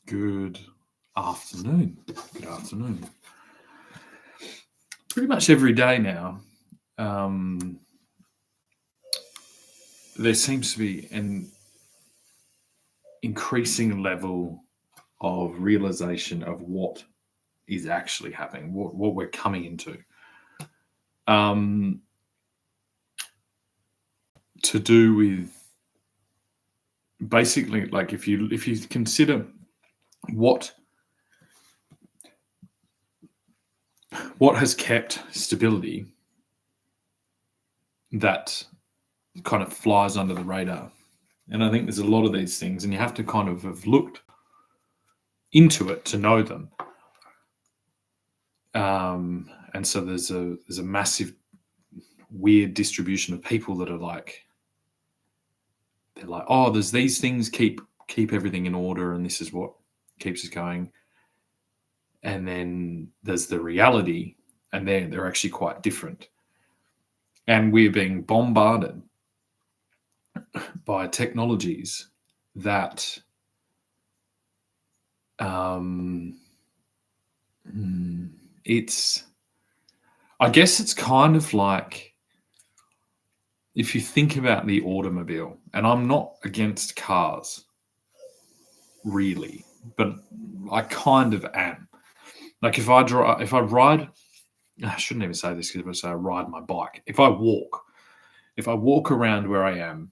Good afternoon. Good afternoon. Pretty much every day now, there seems to be an increasing level of realization of what is actually happening, what we're coming into. To do with basically, like, if you consider what has kept stability, that kind of flies under the radar. And I think there's a lot of these things, and you have to kind of have looked into it to know them. And so there's a massive weird distribution of people that are like, they're like, oh, there's these things keep everything in order, and this is what keeps us going. And then there's the reality, and they're actually quite different. And we're being bombarded by technologies that I guess it's kind of like, if you think about the automobile, and I'm not against cars, really, but I kind of am. Like, if I ride, I shouldn't even say this, because if I say I ride my bike, if I walk around where I am,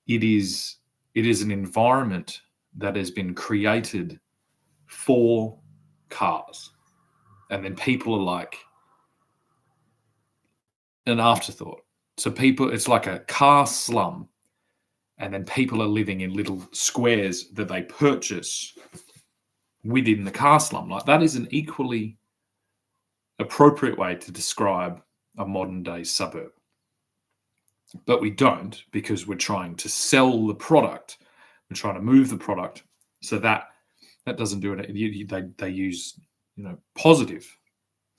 it is an environment that has been created for cars, and then people are like an afterthought. So it's like a car slum, and then people are living in little squares that they purchase within the car slum. Like, that is an equally appropriate way to describe a modern day suburb. But we don't, because we're trying to sell the product. We're trying to move the product, so that doesn't do it. They use positive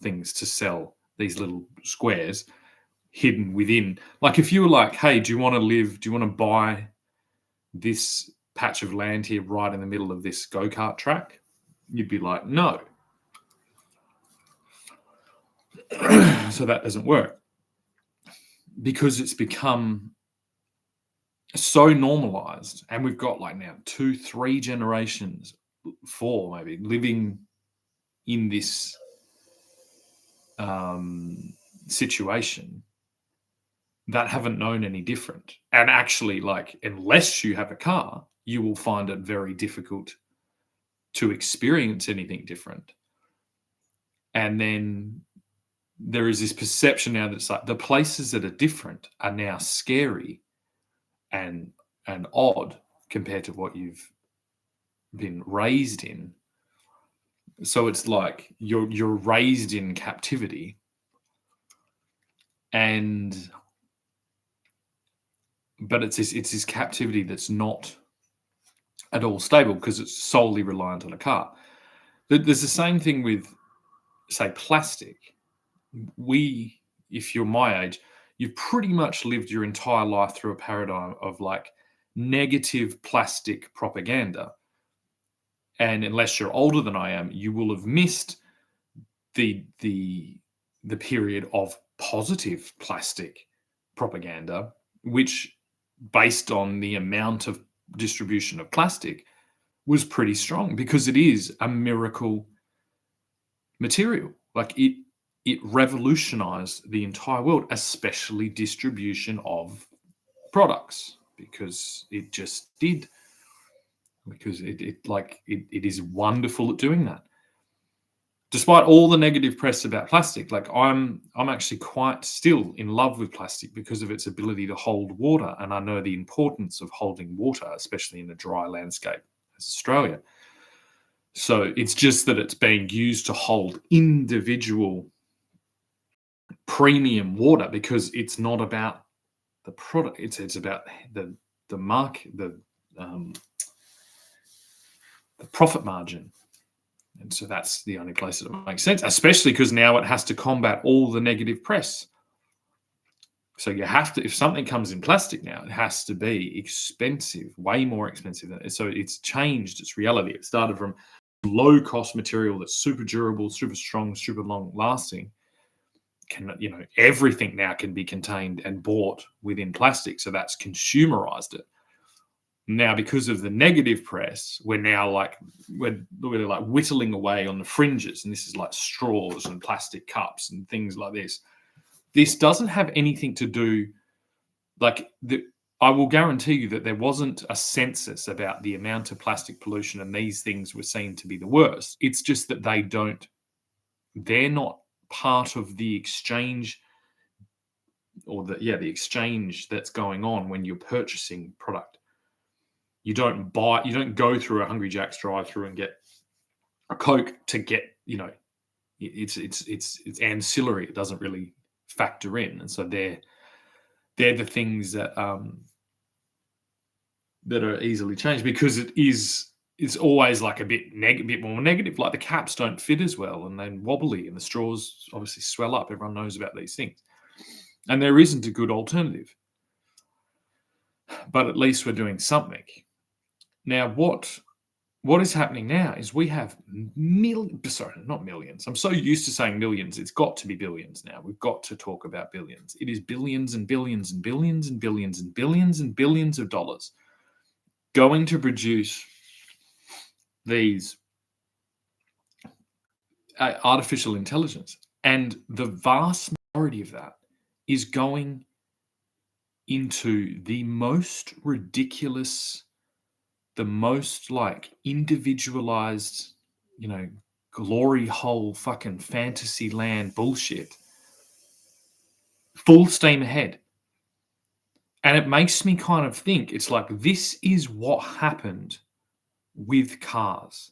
things to sell these little squares hidden within. Like, if you were like, hey, do you want to buy this patch of land here right in the middle of this go-kart track? You'd be like, no. So that doesn't work, because it's become so normalized, and we've got like now 2-3 generations, 4 maybe, living in this situation that haven't known any different. And actually, like, unless you have a car, you will find it very difficult to experience anything different. And then there is this perception now that's like, the places that are different are now scary and odd compared to what you've been raised in. So it's like you're raised in captivity, but it's this captivity that's not at all stable, because it's solely reliant on a car. There's the same thing with, say, plastic. If you're my age, you've pretty much lived your entire life through a paradigm of like negative plastic propaganda. And unless you're older than I am, you will have missed the period of positive plastic propaganda, which, based on the amount of distribution of plastic, was pretty strong, because it is a miracle material. Like, it revolutionized the entire world, especially distribution of products, because it just did. Because it is wonderful at doing that. Despite all the negative press about plastic, like, I'm actually quite still in love with plastic because of its ability to hold water, and I know the importance of holding water, especially in a dry landscape as Australia. So it's just that it's being used to hold individual premium water, because it's not about the product; it's about the market, the profit margin. And so that's the only place that it makes sense, especially because now it has to combat all the negative press. So you have to, if something comes in plastic now, it has to be expensive, way more expensive. So it's changed its reality. It started from low cost material that's super durable, super strong, super long lasting. Everything now can be contained and bought within plastic. So that's consumerized it. Now, because of the negative press, we're like whittling away on the fringes, and this is like straws and plastic cups and things like this. This doesn't have anything to do, I will guarantee you that there wasn't a census about the amount of plastic pollution, and these things were seen to be the worst. It's just that they're not part of the exchange, or the exchange that's going on when you're purchasing product. You don't go through a Hungry Jack's drive-through and get a Coke to get, it's ancillary. It doesn't really factor in, and so they're the things that are easily changed, because it's always like a bit more negative. Like the caps don't fit as well, and they're wobbly, and the straws obviously swell up. Everyone knows about these things, and there isn't a good alternative. But at least we're doing something. Now, what is happening now is we have not millions. I'm so used to saying millions. It's got to be billions now. We've got to talk about billions. It is billions and billions and billions and billions and billions and billions of dollars going to produce these artificial intelligence. And the vast majority of that is going into the most ridiculous, the most like individualized, glory hole fucking fantasy land bullshit. Full steam ahead. And it makes me kind of think, it's like, this is what happened with cars.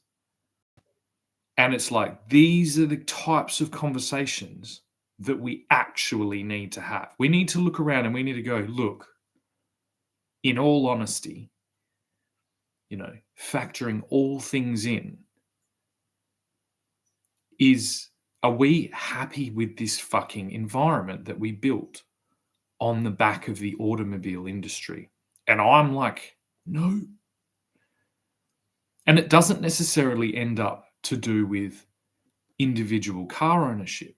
And it's like, these are the types of conversations that we actually need to have. We need to look around and we need to go, look, in all honesty, factoring all things in, are we happy with this fucking environment that we built on the back of the automobile industry? And I'm like, no. And it doesn't necessarily end up to do with individual car ownership.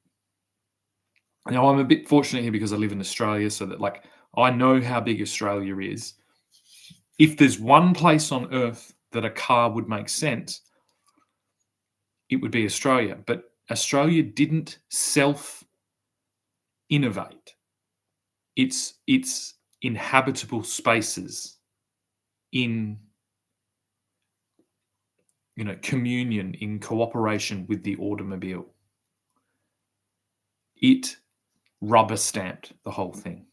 Now, I'm a bit fortunate here because I live in Australia, so that I know how big Australia is. If there's one place on earth that a car would make sense, it would be Australia. But Australia didn't self-innovate. It's inhabitable spaces in communion, in cooperation with the automobile. It rubber stamped the whole thing.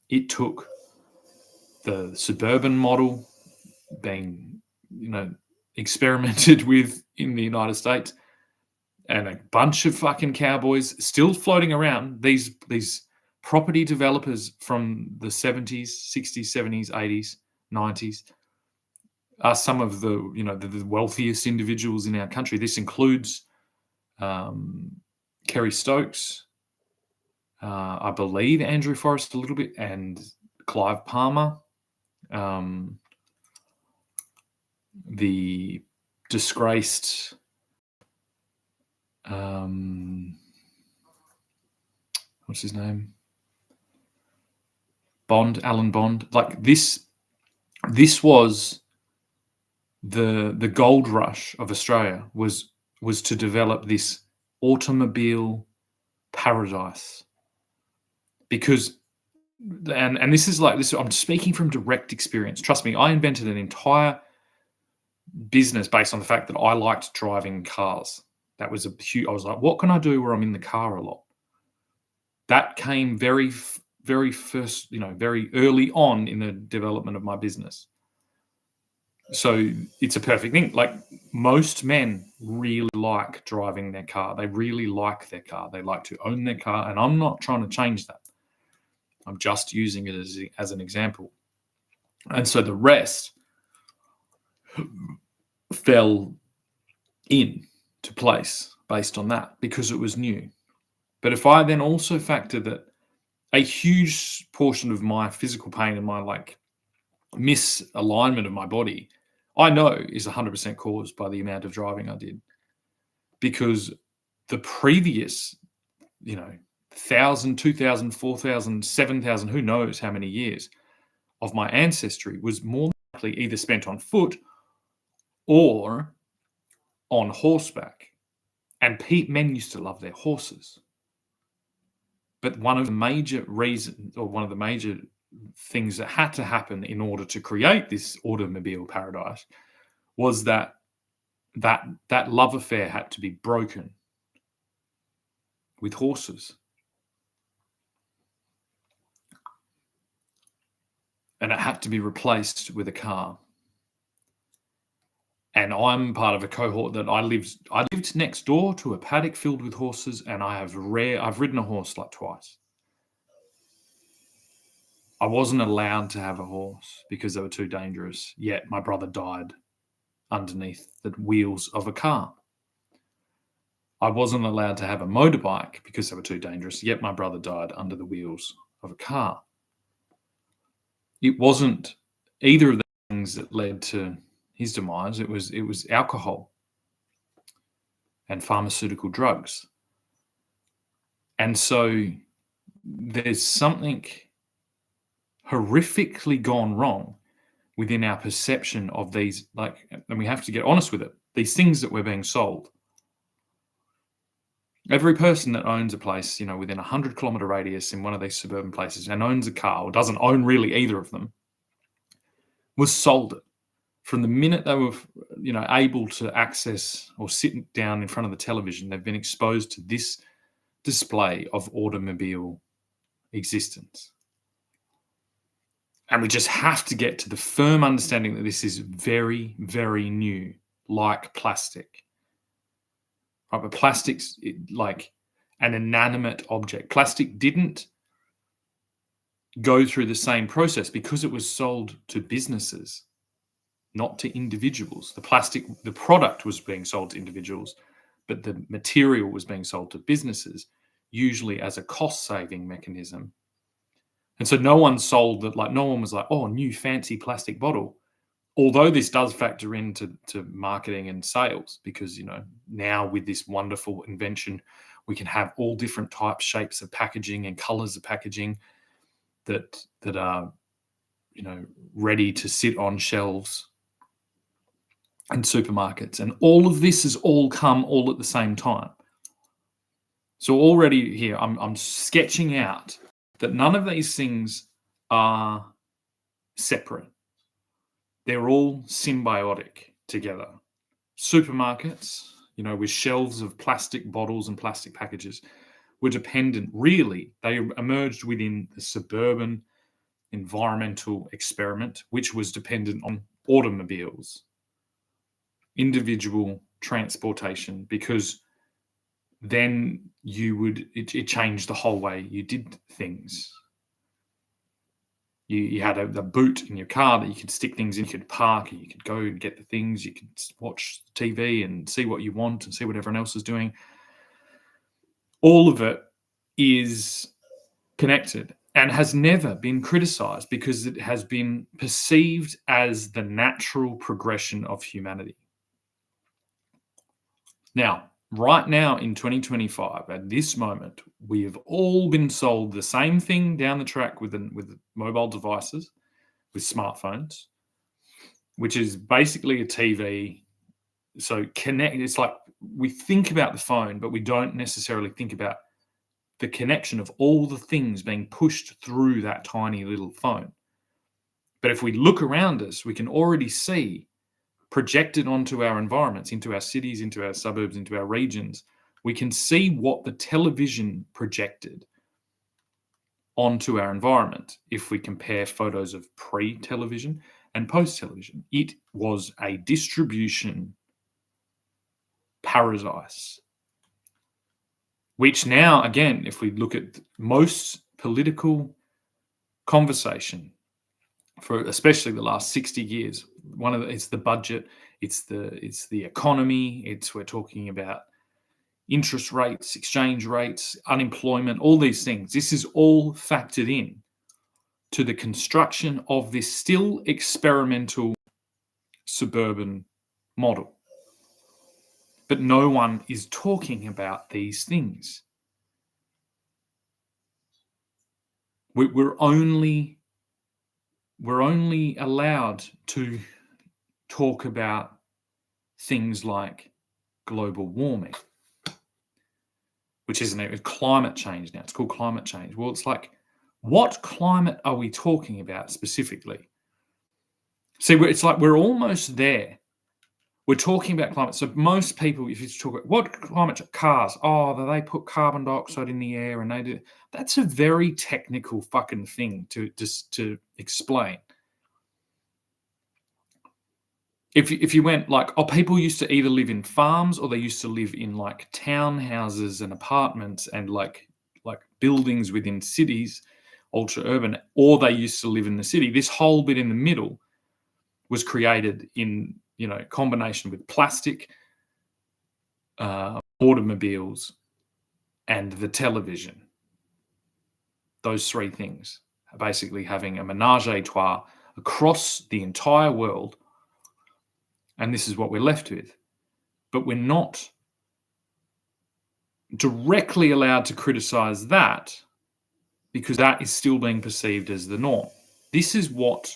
It took the suburban model being, experimented with in the United States, and a bunch of fucking cowboys still floating around. These property developers from the 70s, 60s, 70s, 80s, 90s are some of the, the wealthiest individuals in our country. This includes Kerry Stokes, I believe Andrew Forrest a little bit, and Clive Palmer, the disgraced what's his name? Alan Bond. Like this was the gold rush of Australia, was to develop this automobile paradise. Because and this is I'm speaking from direct experience. Trust me, I invented an entire business based on the fact that I liked driving cars. That was I was like, what can I do where I'm in the car a lot? That came very, very first, very early on in the development of my business. So it's a perfect thing. Like, most men really like driving their car. They really like their car. They like to own their car. And I'm not trying to change that. I'm just using it as an example. And so the rest fell into place based on that, because it was new. But if I then also factor that a huge portion of my physical pain and my misalignment of my body, I know is 100% caused by the amount of driving I did, because the previous, 1,000, 2,000, 4,000, 7,000, who knows how many years of my ancestry was more likely either spent on foot or on horseback. And men used to love their horses. But one of the major reasons, or one of the major things that had to happen in order to create this automobile paradise, was that love affair had to be broken with horses. And it had to be replaced with a car. And I'm part of a cohort that I lived next door to a paddock filled with horses, and I've ridden a horse like twice. I wasn't allowed to have a horse because they were too dangerous, yet my brother died underneath the wheels of a car. I wasn't allowed to have a motorbike because they were too dangerous, yet my brother died under the wheels of a car. It wasn't either of the things that led to his demise. It was alcohol and pharmaceutical drugs. And so there's something horrifically gone wrong within our perception of these, and we have to get honest with it, these things that we're being sold. Every person that owns a place, within a 100-kilometer radius in one of these suburban places and owns a car, or doesn't own really either of them, was sold it. From the minute they were, able to access or sit down in front of the television, they've been exposed to this display of automobile existence. And we just have to get to the firm understanding that this is very, very new, like plastic. Right? But plastic's like an inanimate object. Plastic didn't go through the same process because it was sold to businesses, not to individuals. The product was being sold to individuals, but the material was being sold to businesses, usually as a cost-saving mechanism. And so no one sold that, no one was like, oh, new fancy plastic bottle. Although this does factor into marketing and sales, because, now with this wonderful invention, we can have all different types, shapes of packaging and colors of packaging that are, ready to sit on shelves in supermarkets. And all of this has all come all at the same time. So already here, I'm sketching out that none of these things are separate. They're all symbiotic together. Supermarkets, with shelves of plastic bottles and plastic packages, were dependent, really, they emerged within the suburban environmental experiment, which was dependent on automobiles, individual transportation, because then it changed the whole way you did things. You had a boot in your car that you could stick things in, you could park, you could go and get the things, you could watch TV and see what you want and see what everyone else is doing. All of it is connected and has never been criticized because it has been perceived as the natural progression of humanity. Now, right now in 2025, at this moment, we have all been sold the same thing down the track with mobile devices, with smartphones, which is basically a TV. So it's like we think about the phone, but we don't necessarily think about the connection of all the things being pushed through that tiny little phone. But if we look around us, we can already see projected onto our environments, into our cities, into our suburbs, into our regions, we can see what the television projected onto our environment. If we compare photos of pre-television and post-television, it was a distribution paradise, which now, again, if we look at most political conversation for especially the last 60 years, it's the budget, it's the economy, we're talking about interest rates, exchange rates, unemployment, all these things. This is all factored in to the construction of this still experimental suburban model. But no one is talking about these things. We're only allowed to talk about things like global warming, which isn't it? It's climate change now. It's called climate change. Well, it's like, what climate are we talking about specifically? See, it's like we're almost there. We're talking about climate. So most people, if you talk about what climate, cars, they put carbon dioxide in the air and they do. That's a very technical fucking thing to explain. If you went like, people used to either live in farms or they used to live in like townhouses and apartments and like buildings within cities, ultra urban, or they used to live in the city. This whole bit in the middle was created in, combination with plastic, automobiles, and the television. Those three things are basically having a menage a trois across the entire world. And this is what we're left with. But we're not directly allowed to criticize that because that is still being perceived as the norm. This is what,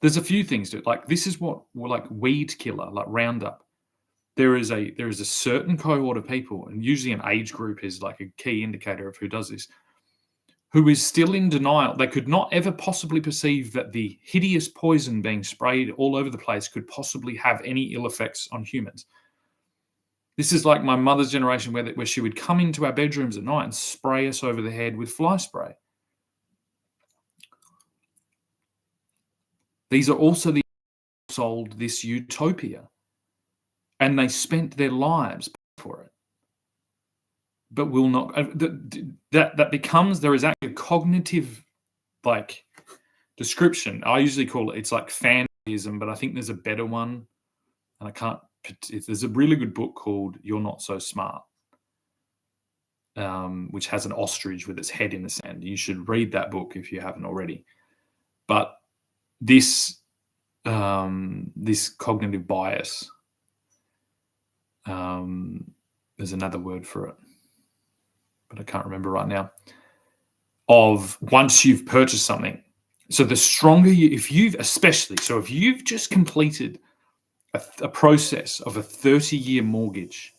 there's a few things to it. Like, this is what, like weed killer, like Roundup. There is a certain cohort of people, and usually an age group is like a key indicator of who does this, who is still in denial. They could not ever possibly perceive that the hideous poison being sprayed all over the place could possibly have any ill effects on humans. This is like my mother's generation where she would come into our bedrooms at night and spray us over the head with fly spray. These are also the sold this utopia, and they spent their lives for it. But will not. That becomes, there is actually a cognitive like description. I usually call it, it's like fantasism, but I think there's a better one, and I can't. There's a really good book called You're Not So Smart, which has an ostrich with its head in the sand. You should read that book if you haven't already. But this cognitive bias, there's another word for it, but I can't remember right now, of once you've purchased something. So the stronger if you've just completed a process of a 30-year mortgage,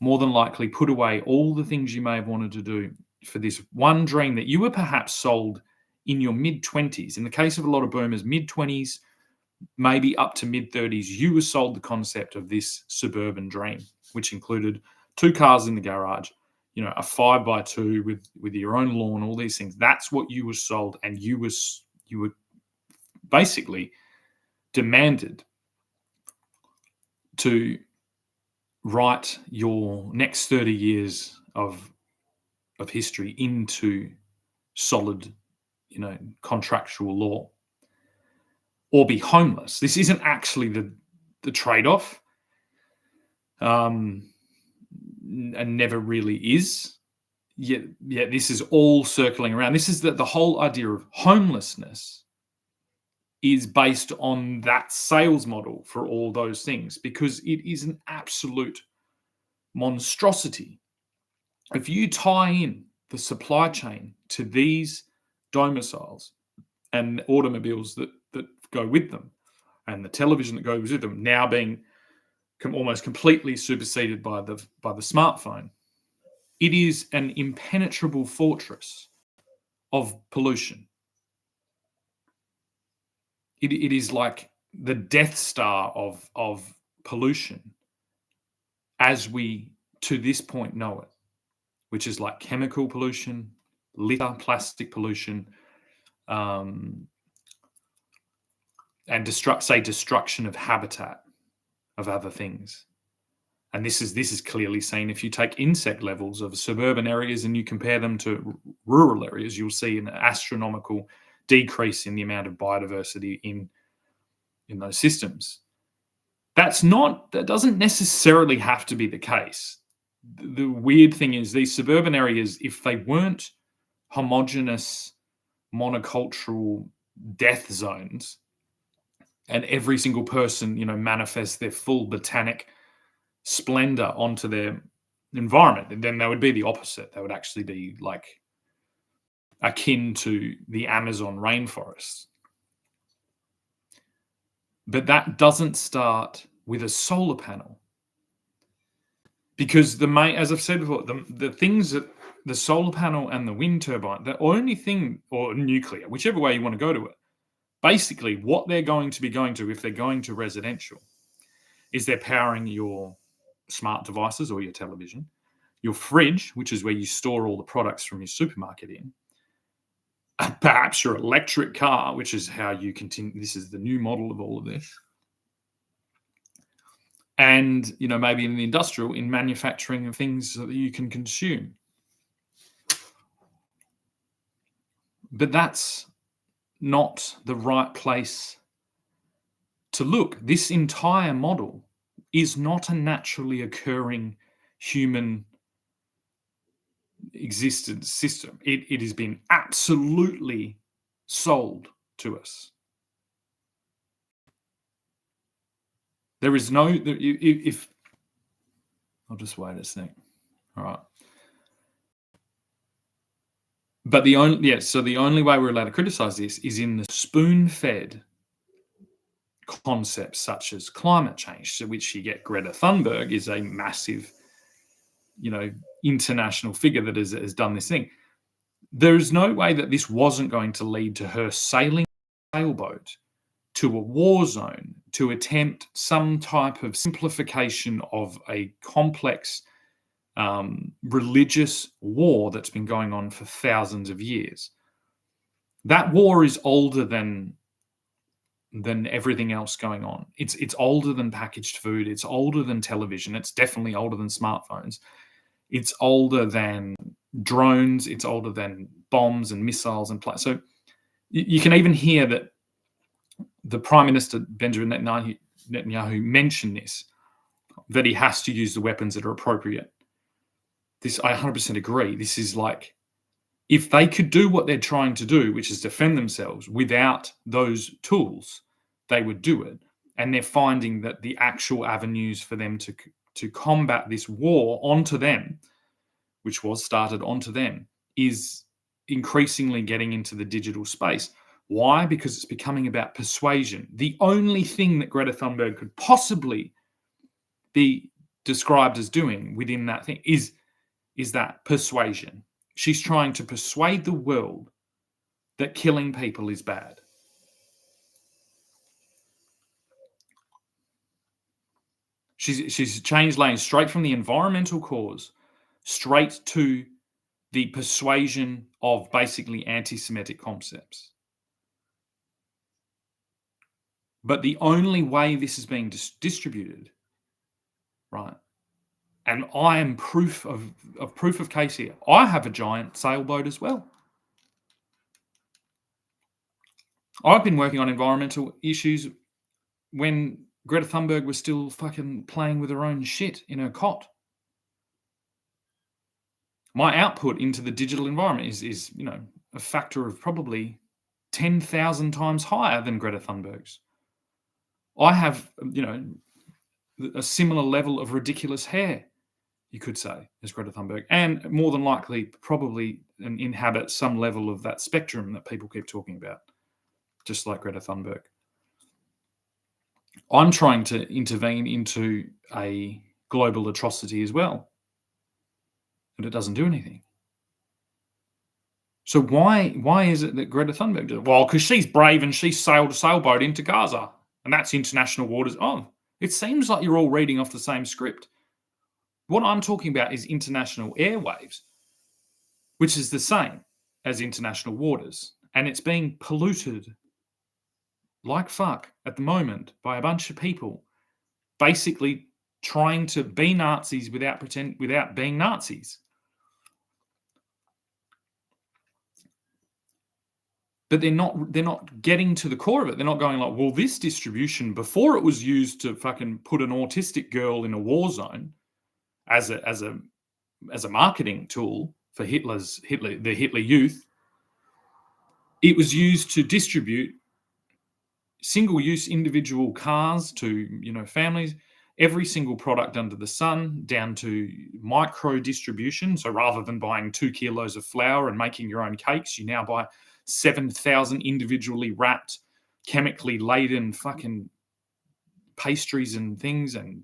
more than likely put away all the things you may have wanted to do for this one dream that you were perhaps sold in your mid-20s. In the case of a lot of boomers, mid-20s, maybe up to mid-30s, you were sold the concept of this suburban dream, which included 2 cars in the garage, a 5x2 with your own lawn, all these things. That's what you were sold, and you were basically demanded to write your next 30 years of history into solid, contractual law, or be homeless. This isn't actually the trade-off, and never really is. Yet this is all circling around. This is the whole idea of homelessness is based on that sales model for all those things, because it is an absolute monstrosity. If you tie in the supply chain to these domiciles and automobiles that go with them, and the television that goes with them now being almost completely superseded by the smartphone, it is an impenetrable fortress of pollution. It is like the Death Star of pollution as we to this point know it, which is like chemical pollution, litter, plastic pollution, and destruction of habitat of other things. And this is clearly seen if you take insect levels of suburban areas and you compare them to rural areas. You'll see an astronomical decrease in the amount of biodiversity in those systems. That doesn't necessarily have to be the case. The weird thing is these suburban areas, if they weren't homogenous, monocultural death zones, and every single person, manifests their full botanic splendor onto their environment, and then they would be the opposite. They would actually be like akin to the Amazon rainforest. But that doesn't start with a solar panel. Because as I've said before, the things that the solar panel and the wind turbine, the only thing, or nuclear, whichever way you want to go to it, basically what they're going to be going to, if they're going to residential, is they're powering your smart devices or your television, your fridge, which is where you store all the products from your supermarket in, perhaps your electric car, which is how you continue. This is the new model of all of this. And, maybe in the industrial, in manufacturing of things that you can consume. But that's not the right place to look. This entire model is not a naturally occurring human existence system. It has been absolutely sold to us. There is no, if I'll just wait a sec. All right. But the only way we're allowed to criticize this is in the spoon-fed concepts such as climate change, to which you get Greta Thunberg is a massive, international figure that has done this thing. There is no way that this wasn't going to lead to her sailing a sailboat to a war zone to attempt some type of simplification of a complex religious war that's been going on for thousands of years. That war is older than everything else going on. It's older than packaged food. It's older than television. It's definitely older than smartphones. It's older than drones. It's older than bombs and missiles and so you can even hear that the Prime Minister Benjamin Netanyahu mentioned this, that he has to use the weapons that are appropriate. This, I 100% agree. This is like, if they could do what they're trying to do, which is defend themselves without those tools, they would do it. And they're finding that the actual avenues for them to combat this war onto them, which was started onto them, is increasingly getting into the digital space. Why? Because it's becoming about persuasion. The only thing that Greta Thunberg could possibly be described as doing within that thing is that persuasion. She's trying to persuade the world that killing people is bad. She's changed lanes straight from the environmental cause straight to the persuasion of basically anti-Semitic concepts. But the only way this is being distributed, right? And I am proof of case here. I have a giant sailboat as well. I've been working on environmental issues when Greta Thunberg was still fucking playing with her own shit in her cot. My output into the digital environment is a factor of probably 10,000 times higher than Greta Thunberg's. I have, a similar level of ridiculous hair, you could say, as Greta Thunberg, and more than likely probably inhabit some level of that spectrum that people keep talking about, just like Greta Thunberg. I'm trying to intervene into a global atrocity as well, and it doesn't do anything. So why is it that Greta Thunberg does it? Well, because she's brave and she sailed a sailboat into Gaza, and that's international waters. Oh, it seems like you're all reading off the same script. What I'm talking about is international airwaves, which is the same as international waters, and it's being polluted like fuck at the moment by a bunch of people basically trying to be Nazis without being Nazis. But they're not getting to the core of it. They're not going like, well, this distribution, before it was used to fucking put an autistic girl in a war zone as a marketing tool for the Hitler Youth, it was used to distribute single-use individual cars to, families, every single product under the sun, down to micro distribution. So rather than buying 2 kilos of flour and making your own cakes, you now buy 7,000 individually wrapped, chemically laden fucking pastries and things, and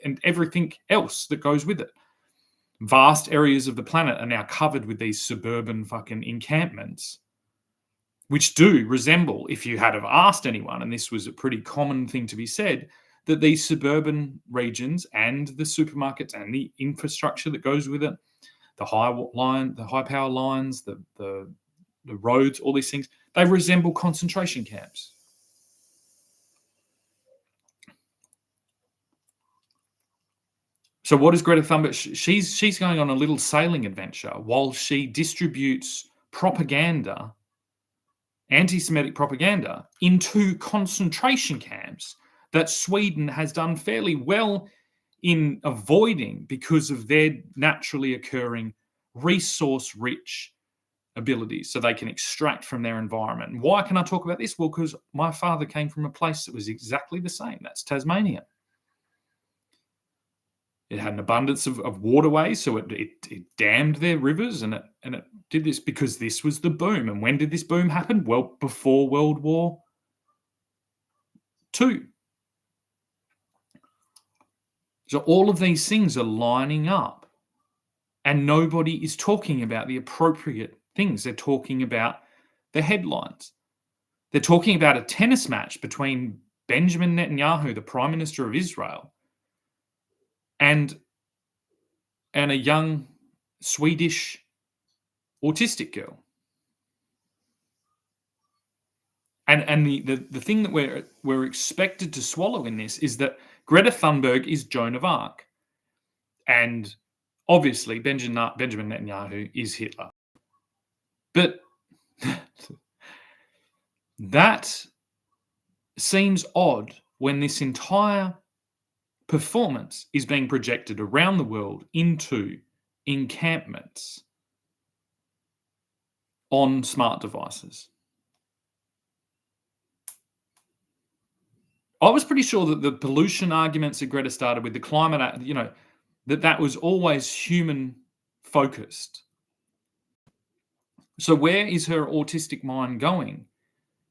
and everything else that goes with it. Vast areas of the planet are now covered with these suburban fucking encampments, which do resemble, if you had have asked anyone, and this was a pretty common thing to be said, that these suburban regions and the supermarkets and the infrastructure that goes with it, the high power lines, the roads, all these things, they resemble concentration camps. So what is Greta Thunberg? She's going on a little sailing adventure while she distributes propaganda, anti-Semitic propaganda, into concentration camps that Sweden has done fairly well in avoiding because of their naturally occurring resource-rich abilities, so they can extract from their environment. And why can I talk about this? Well, because my father came from a place that was exactly the same. That's Tasmania. It had an abundance of waterways, so it dammed their rivers, and it did this because this was the boom. And when did this boom happen? Well, before World War II. So all of these things are lining up, and nobody is talking about the appropriate things. They're talking about the headlines. They're talking about a tennis match between Benjamin Netanyahu, the Prime Minister of Israel, and a young Swedish autistic girl. And the thing that we're expected to swallow in this is that Greta Thunberg is Joan of Arc, and obviously Benjamin Netanyahu is Hitler. But that seems odd when this entire performance is being projected around the world into encampments on smart devices. I was pretty sure that the pollution arguments that Greta started with, the climate, that was always human focused. So where is her autistic mind going?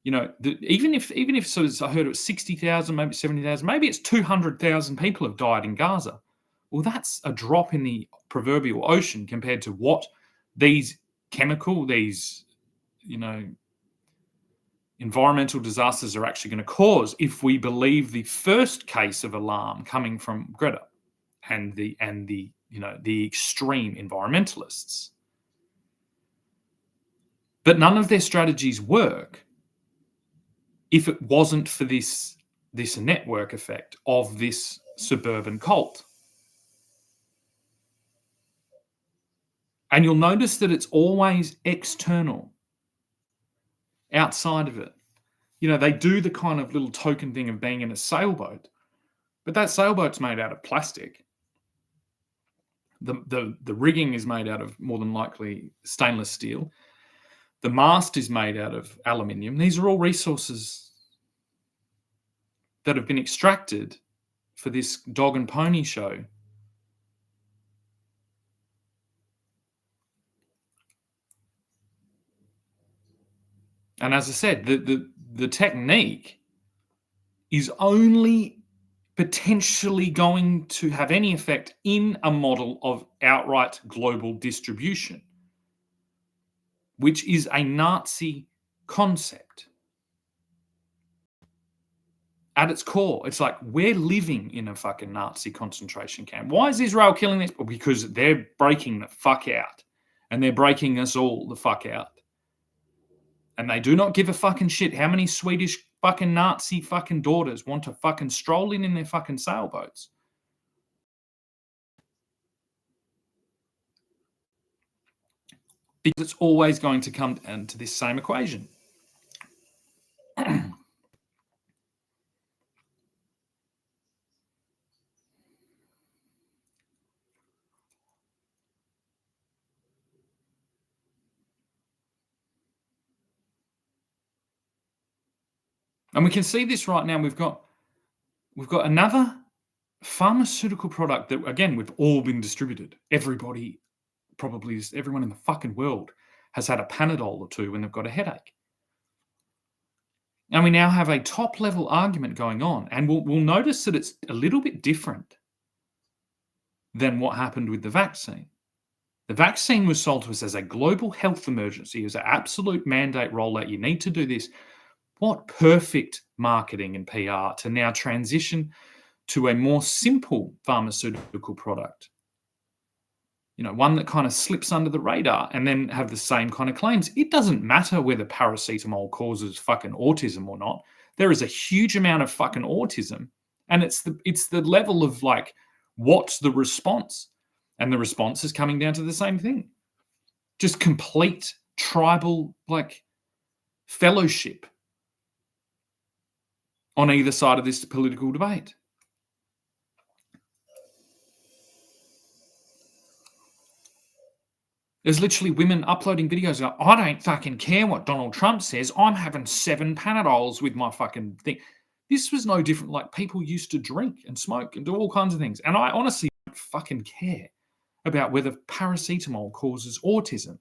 Even if sort of, I heard it was 60,000, maybe 70,000, maybe it's 200,000 people have died in Gaza. Well, that's a drop in the proverbial ocean compared to what these environmental disasters are actually going to cause if we believe the first case of alarm coming from Greta and the extreme environmentalists. But none of their strategies work if it wasn't for this network effect of this suburban cult. And you'll notice that it's always external, outside of it. They do the kind of little token thing of being in a sailboat, but that sailboat's made out of plastic. The rigging is made out of, more than likely, stainless steel. The mast is made out of aluminium. These are all resources that have been extracted for this dog and pony show. And as I said, the technique is only potentially going to have any effect in a model of outright global distribution, which is a Nazi concept. At its core, it's like we're living in a fucking Nazi concentration camp. Why is Israel killing this? Well, because they're breaking the fuck out, and they're breaking us all the fuck out. And they do not give a fucking shit how many Swedish fucking Nazi fucking daughters want to fucking stroll in their fucking sailboats. Because it's always going to come down to this same equation. And we can see this right now. We've got another pharmaceutical product that, again, we've all been distributed. Everyone in the fucking world has had a Panadol or two when they've got a headache. And we now have a top-level argument going on, and we'll notice that it's a little bit different than what happened with the vaccine. The vaccine was sold to us as a global health emergency, as an absolute mandate rollout. You need to do this. What perfect marketing and PR to now transition to a more simple pharmaceutical product. One that kind of slips under the radar and then have the same kind of claims. It doesn't matter whether paracetamol causes fucking autism or not. There is a huge amount of fucking autism, and it's the level of like, what's the response? And the response is coming down to the same thing. Just complete tribal like fellowship on either side of this political debate. There's literally women uploading videos like, I don't fucking care what Donald Trump says. I'm having 7 Panadols with my fucking thing. This was no different. Like, people used to drink and smoke and do all kinds of things. And I honestly don't fucking care about whether paracetamol causes autism.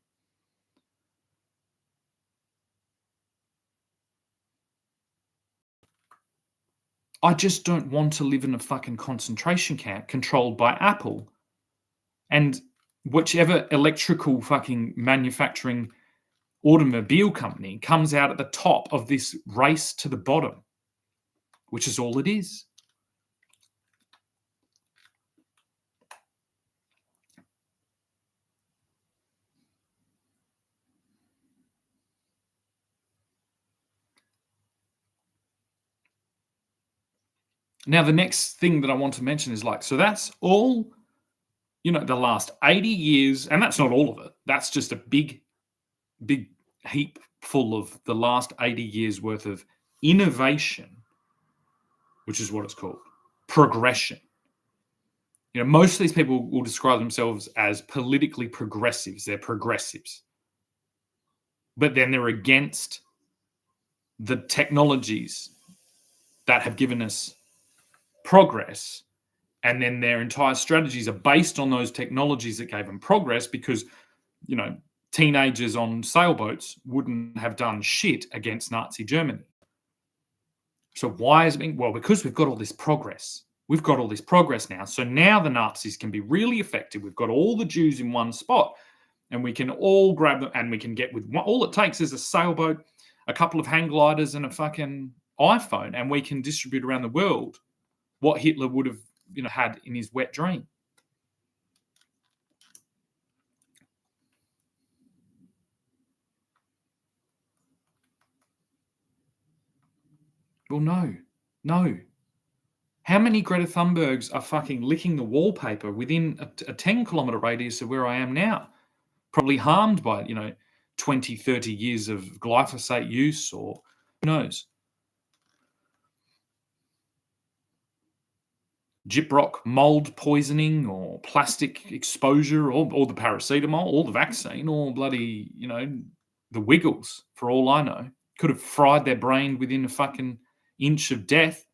I just don't want to live in a fucking concentration camp controlled by Apple and whichever electrical fucking manufacturing automobile company comes out at the top of this race to the bottom, which is all it is. Now, the next thing that I want to mention is like, so that's all, the last 80 years, and that's not all of it. That's just a big heap full of the last 80 years worth of innovation, which is what it's called, progression. Most of these people will describe themselves as politically progressives. They're progressives. But then they're against the technologies that have given us progress, and then their entire strategies are based on those technologies that gave them progress, because teenagers on sailboats wouldn't have done shit against Nazi Germany. So why is it being? Well, because we've got all this progress. We've got all this progress now. So now the Nazis can be really effective. We've got all the Jews in one spot, and we can all grab them, and we can get with all it takes is a sailboat, a couple of hang gliders, and a fucking iPhone, and we can distribute around the world what Hitler would have, had in his wet dream. Well, no. How many Greta Thunbergs are fucking licking the wallpaper within a 10-kilometer radius of where I am now? Probably harmed by, 20, 30 years of glyphosate use, or who knows? Gyprock mold poisoning, or plastic exposure, or the paracetamol, or the vaccine, or bloody, the Wiggles, for all I know. Could have fried their brain within a fucking inch of death.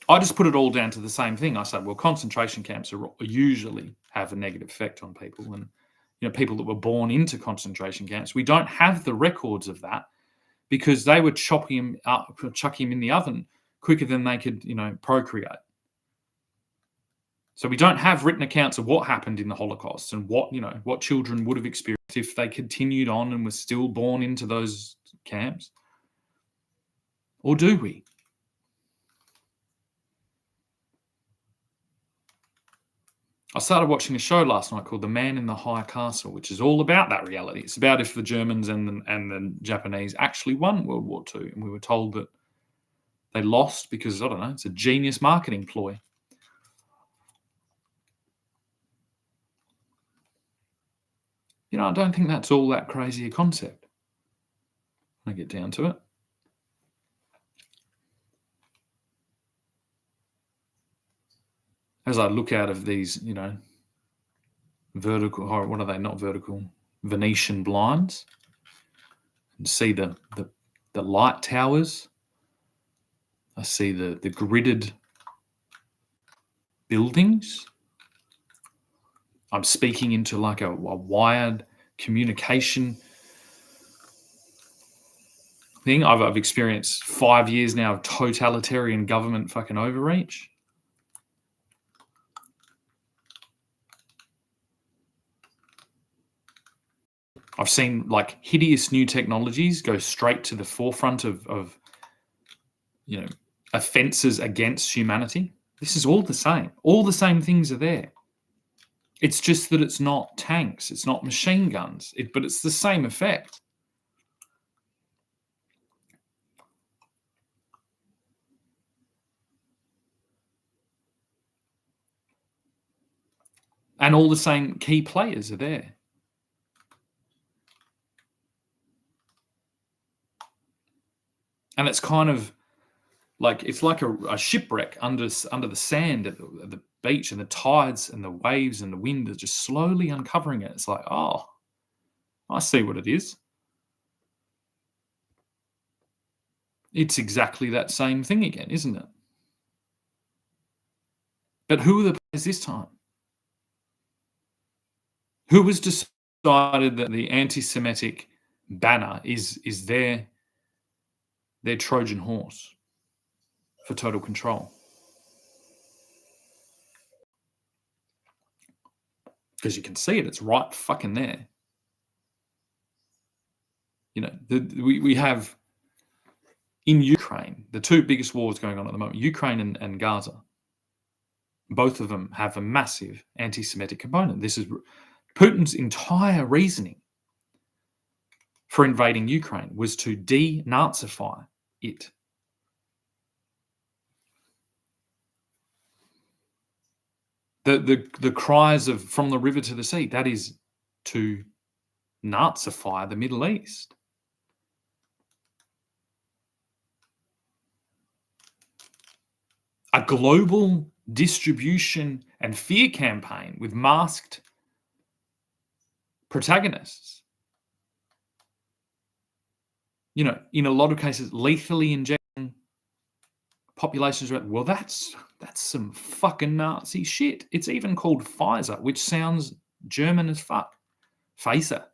I just put it all down to the same thing. I said, well, concentration camps usually have a negative effect on people. And, people that were born into concentration camps, we don't have the records of that, because they were chucking him in the oven quicker than they could, procreate. So we don't have written accounts of what happened in the Holocaust and what children would have experienced if they continued on and were still born into those camps. Or do we? I started watching a show last night called The Man in the High Castle, which is all about that reality. It's about if the Germans and the Japanese actually won World War II. And we were told that they lost because, I don't know, it's a genius marketing ploy. I don't think that's all that crazy a concept when I get down to it. As I look out of these, vertical, what are they? Not vertical. Venetian blinds and see the light towers. I see the gridded buildings. I'm speaking into like a wired communication thing. I've experienced 5 years now of totalitarian government fucking overreach. I've seen like hideous new technologies go straight to the forefront of offenses against humanity. This is all the same. All the same things are there. It's just that it's not tanks, it's not machine guns, but it's the same effect. And all the same key players are there. And it's kind of like, it's like a shipwreck under the sand at the beach, and the tides and the waves and the wind are just slowly uncovering it. It's like, oh, I see what it is. It's exactly that same thing again, isn't it? But who are the players this time? Who has decided that the anti-Semitic banner is their Trojan horse for total control? Because you can see it, it's right fucking there. We have in Ukraine, the two biggest wars going on at the moment, Ukraine and Gaza. Both of them have a massive anti-Semitic component. This is Putin's entire reasoning for invading Ukraine was to denazify it. The cries of from the river to the sea, that is to Nazify the Middle East. A global distribution and fear campaign with masked protagonists. In a lot of cases, lethally injecting populations. Well, that's some fucking Nazi shit. It's even called Pfizer, which sounds German as fuck. Pfizer.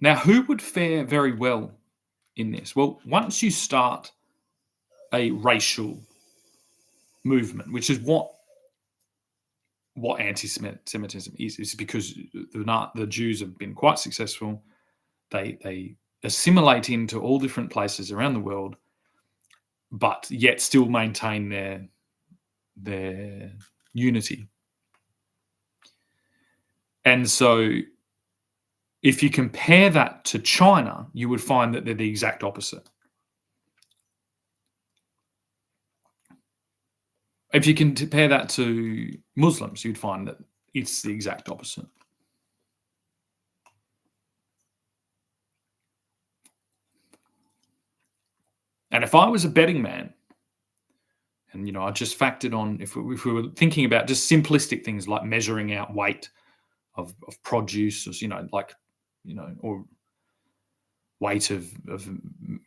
Now, who would fare very well in this? Well, once you start a racial movement, which is what anti-Semitism is because the Jews have been quite successful. They assimilate into all different places around the world, but yet still maintain their unity. And so if you compare that to China, you would find that they're the exact opposite. If you can compare that to Muslims, you'd find that it's the exact opposite. And if I was a betting man, and I just factored on, if we were thinking about just simplistic things like measuring out weight of produce, or weight of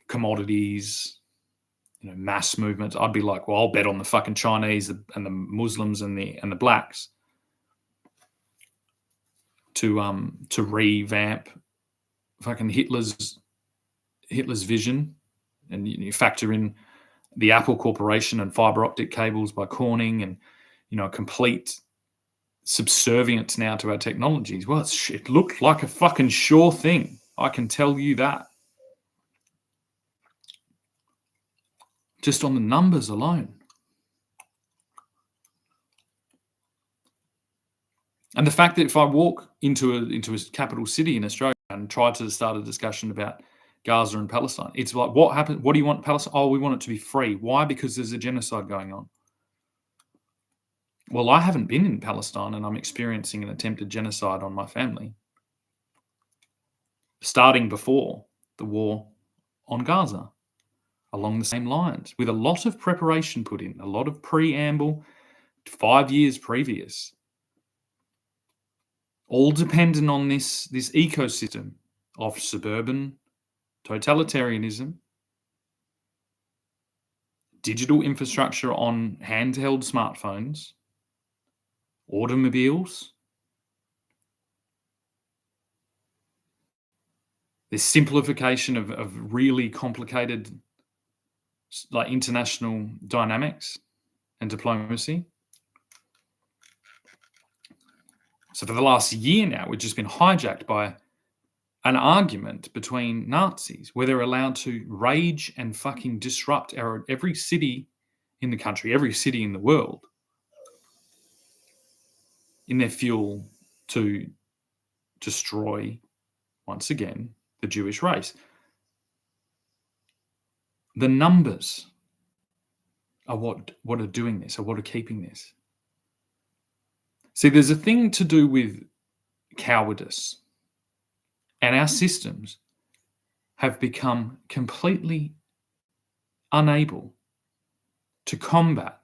commodities, mass movements, I'd be like, well, I'll bet on the fucking Chinese and the Muslims and the blacks to revamp fucking Hitler's vision, and you factor in the Apple Corporation and fiber optic cables by Corning, and complete subservience now to our technologies. Well, it looked like a fucking sure thing. I can tell you that. Just on the numbers alone. And the fact that if I walk into a capital city in Australia and try to start a discussion about Gaza and Palestine, it's like, what happened? What do you want Palestine? Oh, we want it to be free. Why? Because there's a genocide going on. Well, I haven't been in Palestine, and I'm experiencing an attempted genocide on my family, starting before the war on Gaza. along the same lines, with a lot of preparation put in, a lot of preamble, 5 years previous, all dependent on this ecosystem of suburban totalitarianism, digital infrastructure on handheld smartphones, automobiles, this simplification of really complicated like international dynamics and diplomacy. So for the last year now, we've just been hijacked by an argument between Nazis where they're allowed to rage and fucking disrupt every city in the country, every city in the world, in their fuel to destroy, once again, the Jewish race. The numbers are what are doing this, or what are keeping this. See, there's a thing to do with cowardice, and our systems have become completely unable to combat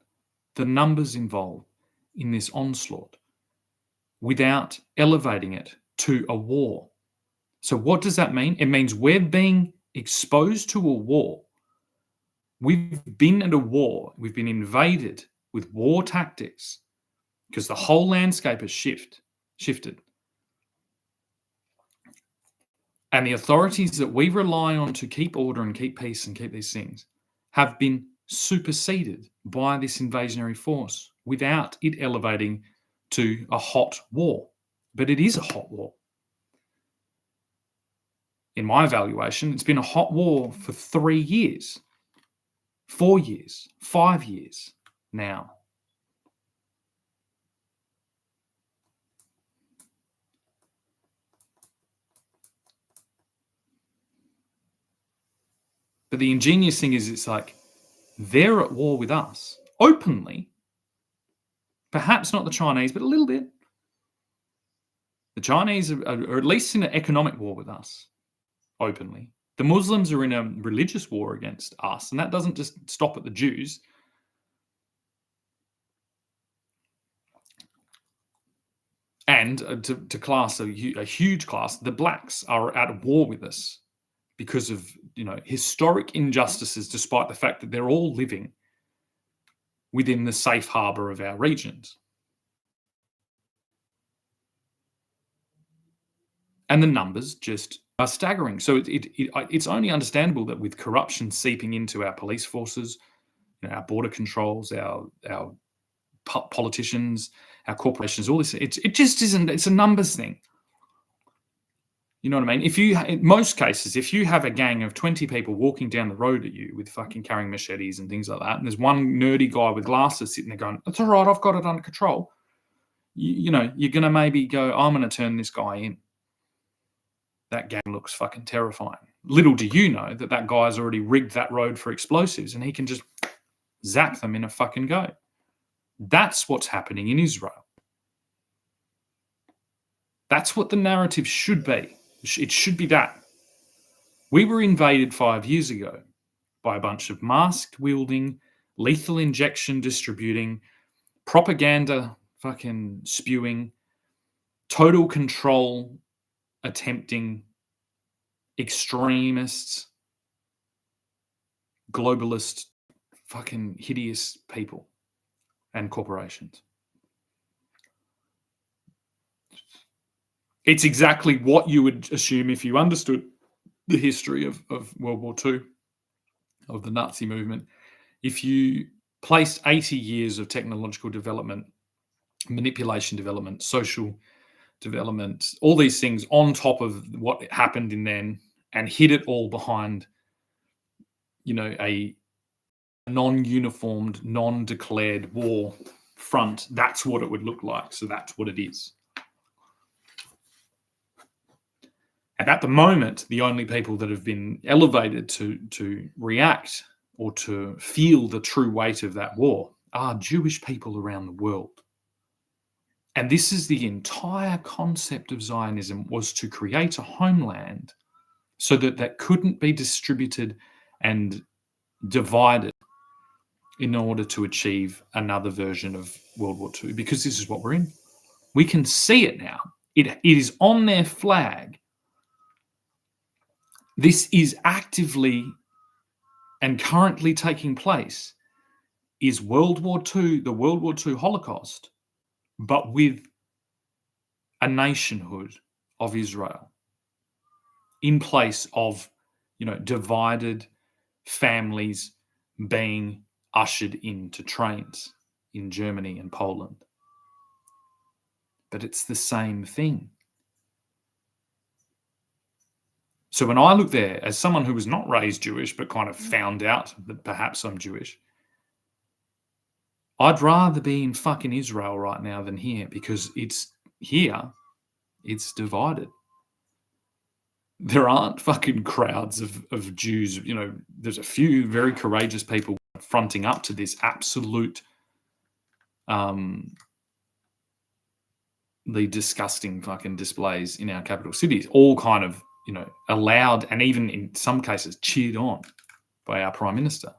the numbers involved in this onslaught without elevating it to a war. So what does that mean? It means we're being exposed to a war. We've been at a war. We've been invaded with war tactics because the whole landscape has shifted. And the authorities that we rely on to keep order and keep peace and keep these things have been superseded by this invasionary force without it elevating to a hot war. But it is a hot war. In my evaluation, it's been a hot war for 3 years, 4 years, 5 years now. But the ingenious thing is, it's like they're at war with us openly. Perhaps not the Chinese, but a little bit. The Chinese are at least in an economic war with us openly. The Muslims are in a religious war against us, and that doesn't just stop at the Jews. And to class a huge class, the blacks are at war with us because of historic injustices, despite the fact that they're all living within the safe harbor of our regions. And the numbers just are staggering. So it's only understandable that with corruption seeping into our police forces, our border controls, our politicians, our corporations, all this, it just isn't. It's a numbers thing. You know what I mean? In most cases, if you have a gang of 20 people walking down the road at you with fucking carrying machetes and things like that, and there's one nerdy guy with glasses sitting there going, "It's all right, I've got it under control." You're going to maybe go, "I'm going to turn this guy in." That gang looks fucking terrifying. Little do you know that guy's already rigged that road for explosives and he can just zap them in a fucking go. That's what's happening in Israel. That's what the narrative should be. It should be that. We were invaded 5 years ago by a bunch of mask-wielding, lethal injection distributing, propaganda fucking spewing, total control attempting extremists, globalist, fucking hideous people and corporations. It's exactly what you would assume if you understood the history of World War II, of the Nazi movement. If you placed 80 years of technological development, manipulation development, social development, all these things on top of what happened in then, and hid it all behind, a non-uniformed, non-declared war front, that's what it would look like. So that's what it is. And at the moment, the only people that have been elevated to react or to feel the true weight of that war are Jewish people around the world. And this is the entire concept of Zionism, was to create a homeland so that couldn't be distributed and divided in order to achieve another version of World War II, because this is what we're in. We can see it now. It is on their flag. This is actively and currently taking place, is World War II, the World War II Holocaust, but with a nationhood of Israel in place of, divided families being ushered into trains in Germany and Poland. But it's the same thing. So when I look there, as someone who was not raised Jewish, but kind of found out that perhaps I'm Jewish, I'd rather be in fucking Israel right now than here, because it's divided. There aren't fucking crowds of Jews. There's a few very courageous people fronting up to this absolute, the disgusting fucking displays in our capital cities, all kind of, allowed and even in some cases cheered on by our Prime Minister.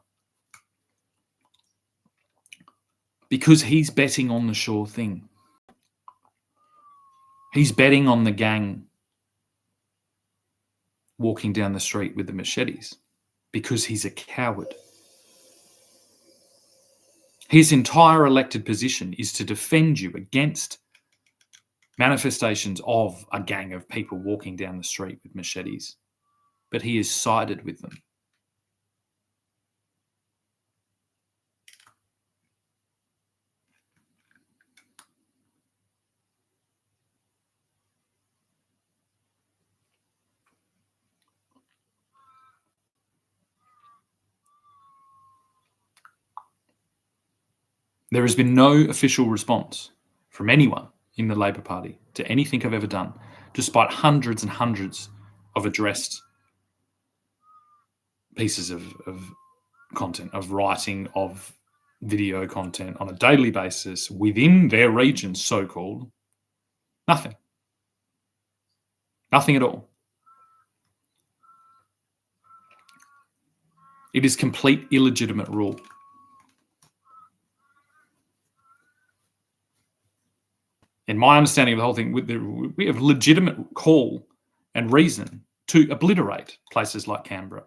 Because he's betting on the sure thing. He's betting on the gang walking down the street with the machetes, because he's a coward. His entire elected position is to defend you against manifestations of a gang of people walking down the street with machetes, but he is sided with them. There has been no official response from anyone in the Labor Party to anything I've ever done, despite hundreds and hundreds of addressed pieces of content, of writing, of video content on a daily basis within their region, so-called. Nothing. Nothing at all. It is complete illegitimate rule. In my understanding of the whole thing, we have legitimate call and reason to obliterate places like Canberra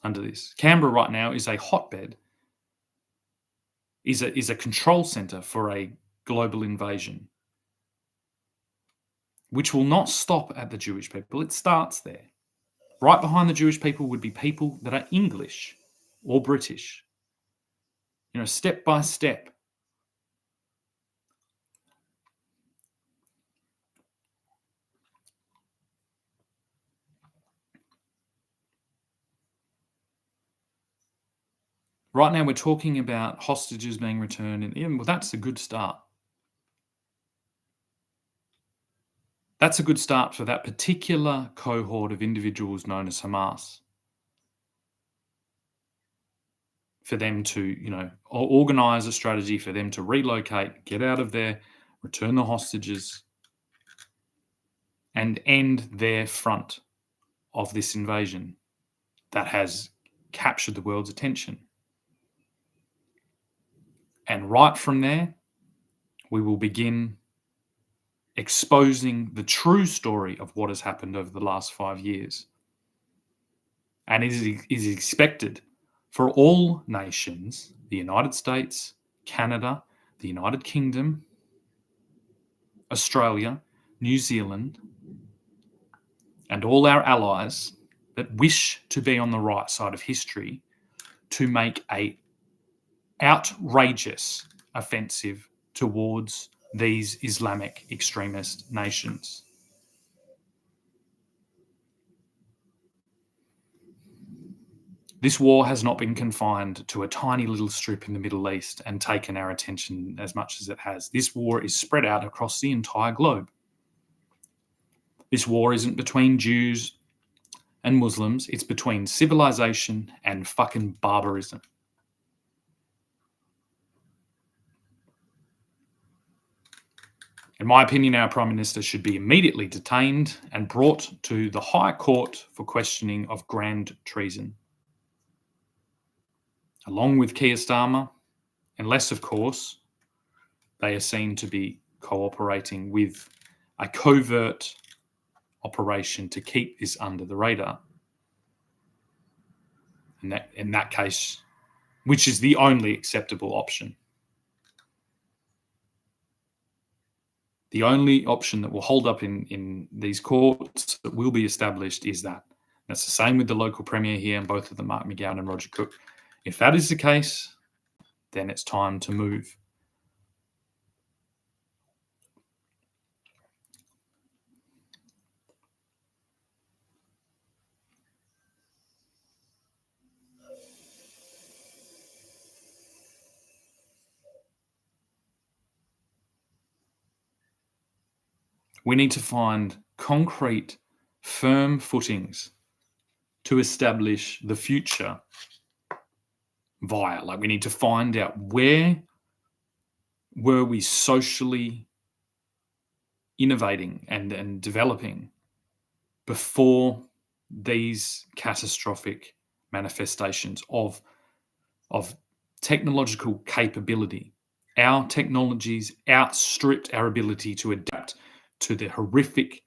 under this. Canberra right now is a hotbed, is a control centre for a global invasion, which will not stop at the Jewish people. It starts there. Right behind the Jewish people would be people that are English or British, step by step. Right now, we're talking about hostages being returned, and well, that's a good start. That's a good start for that particular cohort of individuals known as Hamas. For them to, organise a strategy for them to relocate, get out of there, return the hostages, and end their front of this invasion that has captured the world's attention. And right from there, we will begin exposing the true story of what has happened over the last 5 years. And it is expected for all nations, the United States, Canada, the United Kingdom, Australia, New Zealand, and all our allies that wish to be on the right side of history, to make an outrageous offensive towards these Islamic extremist nations. This war has not been confined to a tiny little strip in the Middle East and taken our attention as much as it has. This war is spread out across the entire globe. This war isn't between Jews and Muslims. It's between civilization and fucking barbarism. In my opinion, our Prime Minister should be immediately detained and brought to the High Court for questioning of grand treason. along with Keir Starmer, unless, of course, they are seen to be cooperating with a covert operation to keep this under the radar. And that, in that case, which is the only acceptable option. The only option that will hold up in these courts that will be established is that. That's the same with the local premier here, and both of them, Mark McGowan and Roger Cook. If that is the case, then it's time to move. We need to find concrete, firm footings to establish the future via. Like, we need to find out where were we socially innovating and developing before these catastrophic manifestations of technological capability. Our technologies outstripped our ability to adapt to the horrific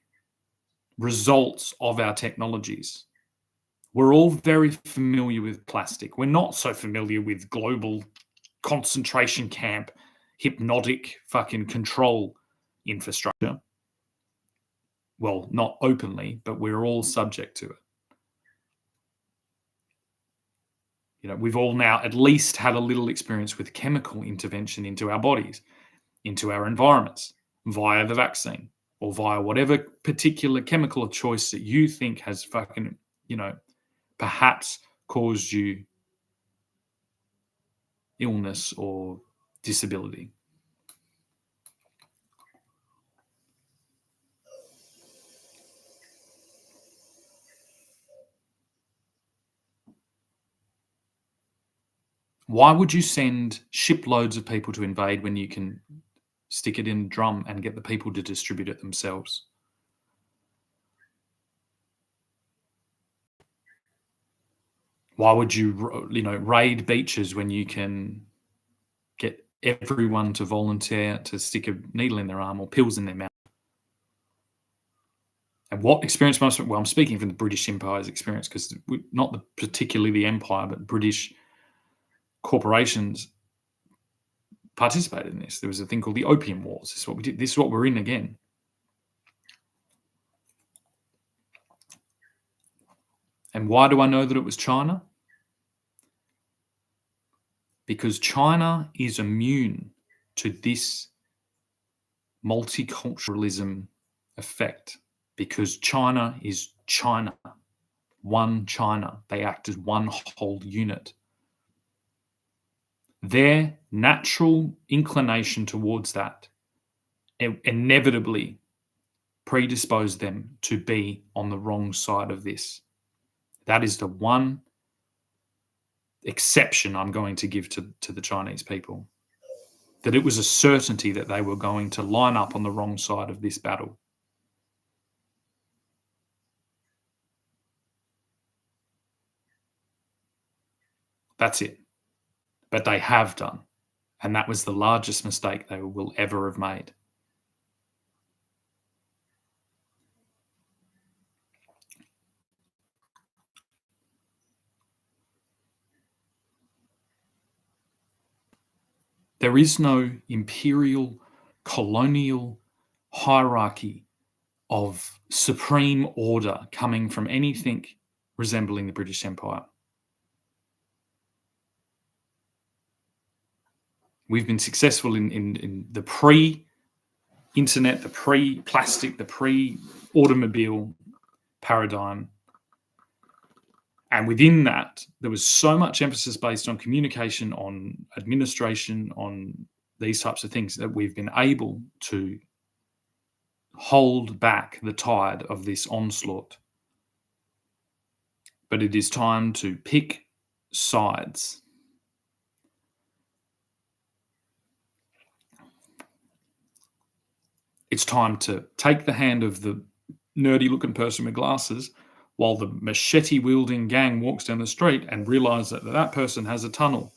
results of our technologies. We're all very familiar with plastic. We're not so familiar with global concentration camp, hypnotic fucking control infrastructure. Well, not openly, but we're all subject to it. You know, we've all now at least had a little experience with chemical intervention into our bodies, into our environments, via the vaccine or via whatever particular chemical of choice that you think has fucking, perhaps caused you illness or disability. Why would you send shiploads of people to invade when you can stick it in a drum and get the people to distribute it themselves? Why would you, raid beaches when you can get everyone to volunteer to stick a needle in their arm or pills in their mouth? And what experience must? Well, I'm speaking from the British Empire's experience, because not particularly the empire, but British corporations participated in this. There was a thing called the Opium Wars. This is what we did. This is what we're in again. And why do I know that it was China? Because China is immune to this multiculturalism effect, because China is China, one China. They act as one whole unit. Their natural inclination towards that inevitably predisposed them to be on the wrong side of this. That is the one exception I'm going to give to the Chinese people, that it was a certainty that they were going to line up on the wrong side of this battle. That's it. But they have done. And that was the largest mistake they will ever have made. There is no imperial, colonial hierarchy of supreme order coming from anything resembling the British Empire. We've been successful in the pre-internet, the pre-plastic, the pre-automobile paradigm. And within that, there was so much emphasis based on communication, on administration, on these types of things, that we've been able to hold back the tide of this onslaught. But it is time to pick sides. It's time to take the hand of the nerdy looking person with glasses, while the machete-wielding gang walks down the street and realize that that person has a tunnel.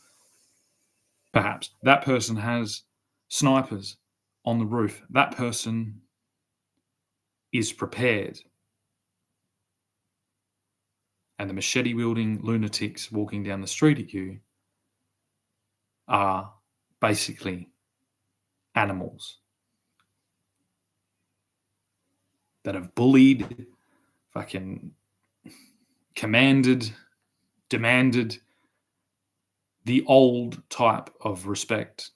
Perhaps that person has snipers on the roof. That person is prepared. And the machete-wielding lunatics walking down the street at you are basically animals that have bullied, fucking commanded, demanded the old type of respect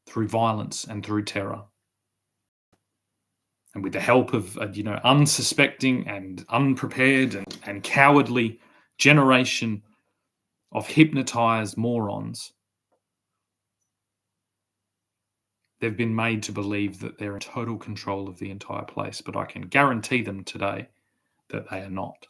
through violence and through terror. And with the help of a, unsuspecting and unprepared and cowardly generation of hypnotized morons, they've been made to believe that they're in total control of the entire place. But I can guarantee them today that they are not.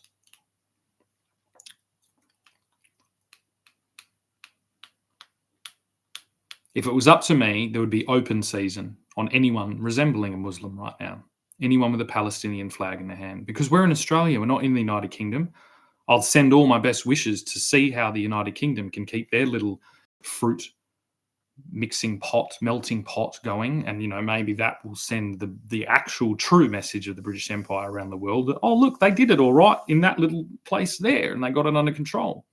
If it was up to me, there would be open season on anyone resembling a Muslim right now. Anyone with a Palestinian flag in their hand. Because we're in Australia, we're not in the United Kingdom. I'll send all my best wishes to see how the United Kingdom can keep their little fruit mixing pot, melting pot going. And, maybe that will send the actual true message of the British Empire around the world that, oh, look, they did it all right in that little place there and they got it under control.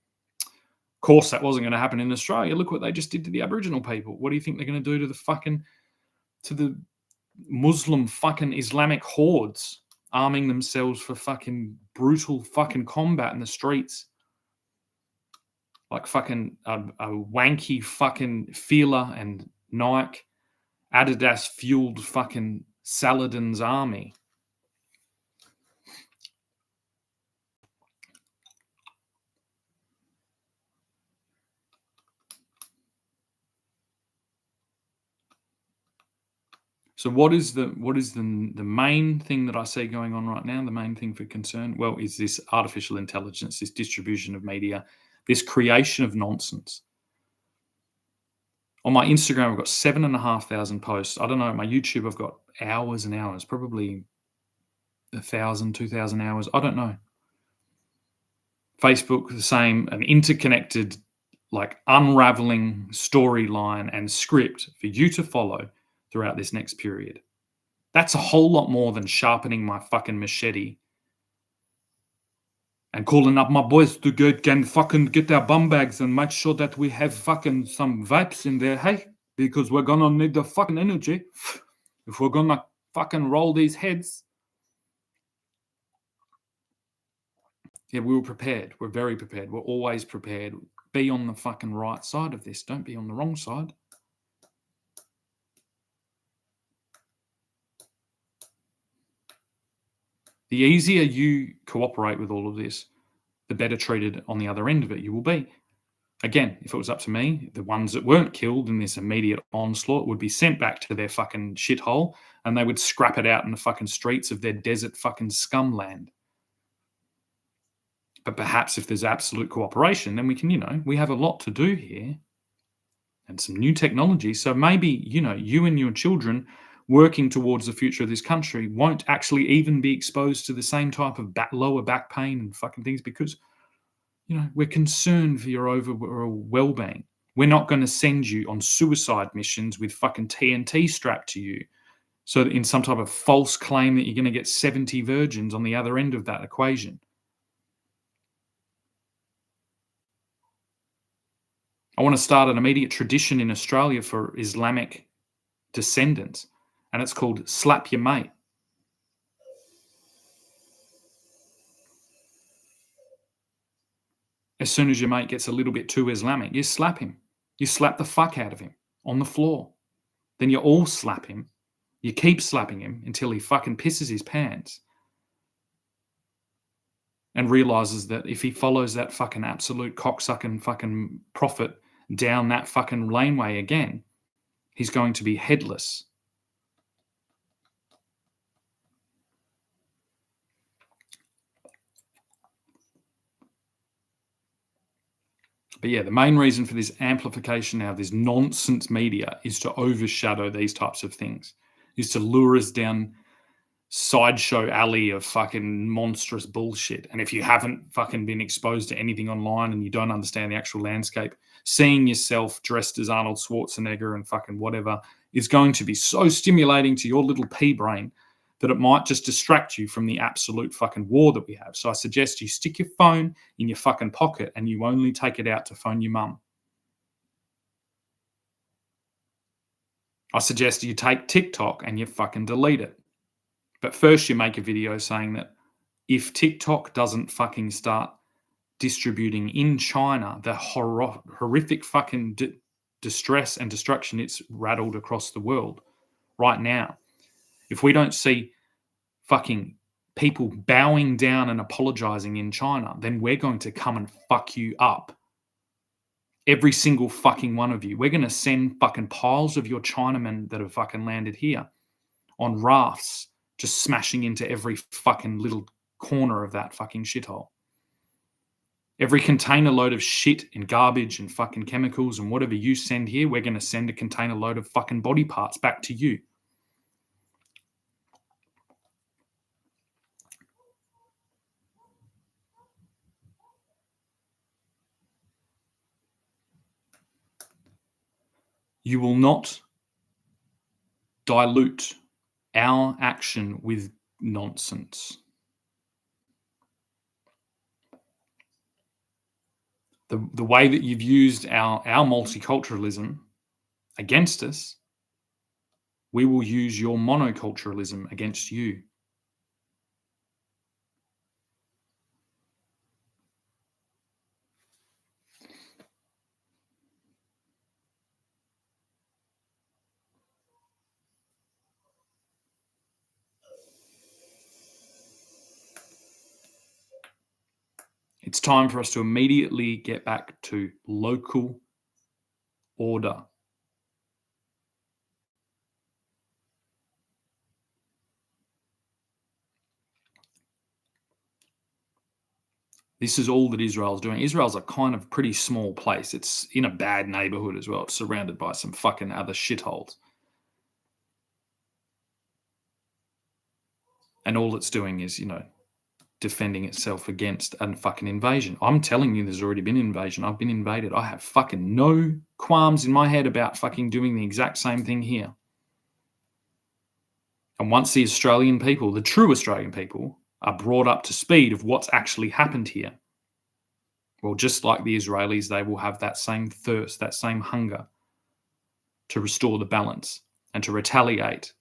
Of course, that wasn't going to happen in Australia. Look what they just did to the Aboriginal people. What do you think they're going to do to the Muslim fucking Islamic hordes arming themselves for fucking brutal fucking combat in the streets? Like fucking a wanky fucking Fila and Nike Adidas fueled fucking Saladin's army. So what is the main thing that I see going on right now? The main thing for concern, well, is this artificial intelligence, this distribution of media, this creation of nonsense. On my Instagram, I've got 7,500 posts. I don't know, my YouTube, I've got hours and hours, probably 1,000, 2,000 hours. I don't know. Facebook, the same, an interconnected, like unraveling storyline and script for you to follow throughout this next period. That's a whole lot more than sharpening my fucking machete and calling up my boys to fucking get our bum bags and make sure that we have fucking some vapes in there, hey? Because we're gonna need the fucking energy if we're gonna fucking roll these heads. Yeah, we were prepared. We're very prepared. We're always prepared. Be on the fucking right side of this. Don't be on the wrong side. The easier you cooperate with all of this, the better treated on the other end of it you will be. Again, if it was up to me, the ones that weren't killed in this immediate onslaught would be sent back to their fucking shithole and they would scrap it out in the fucking streets of their desert fucking scumland. But perhaps if there's absolute cooperation, then we can, we have a lot to do here and some new technology. So maybe, you and your children working towards the future of this country won't actually even be exposed to the same type of lower back pain and fucking things because, we're concerned for your overall well-being. We're not going to send you on suicide missions with fucking TNT strapped to you so that in some type of false claim that you're going to get 70 virgins on the other end of that equation. I want to start an immediate tradition in Australia for Islamic descendants, and it's called Slap Your Mate. As soon as your mate gets a little bit too Islamic, you slap him. You slap the fuck out of him on the floor. Then you all slap him. You keep slapping him until he fucking pisses his pants and realizes that if he follows that fucking absolute cocksucking fucking prophet down that fucking laneway again, he's going to be headless. But yeah, the main reason for this amplification now, this nonsense media, is to overshadow these types of things, is to lure us down sideshow alley of fucking monstrous bullshit. And if you haven't fucking been exposed to anything online and you don't understand the actual landscape, seeing yourself dressed as Arnold Schwarzenegger and fucking whatever is going to be so stimulating to your little pea brain that it might just distract you from the absolute fucking war that we have. So I suggest you stick your phone in your fucking pocket and you only take it out to phone your mum. I suggest you take TikTok and you fucking delete it. But first you make a video saying that if TikTok doesn't fucking start distributing in China the horrific fucking distress and destruction it's rattled across the world right now, if we don't see fucking people bowing down and apologizing in China, then we're going to come and fuck you up. Every single fucking one of you. We're going to send fucking piles of your Chinamen that have fucking landed here on rafts, just smashing into every fucking little corner of that fucking shithole. Every container load of shit and garbage and fucking chemicals and whatever you send here, we're going to send a container load of fucking body parts back to you. You will not dilute our action with nonsense. The way that you've used our multiculturalism against us, we will use your monoculturalism against you. It's time for us to immediately get back to local order. This is all that Israel's doing. Israel's a kind of pretty small place. It's in a bad neighborhood as well. It's surrounded by some fucking other shitholes. And all it's doing is, defending itself against a fucking invasion. I'm telling you, there's already been an invasion. I've been invaded. I have fucking no qualms in my head about fucking doing the exact same thing here. And once the Australian people, the true Australian people, are brought up to speed of what's actually happened here, well, just like the Israelis, they will have that same thirst, that same hunger to restore the balance and to retaliate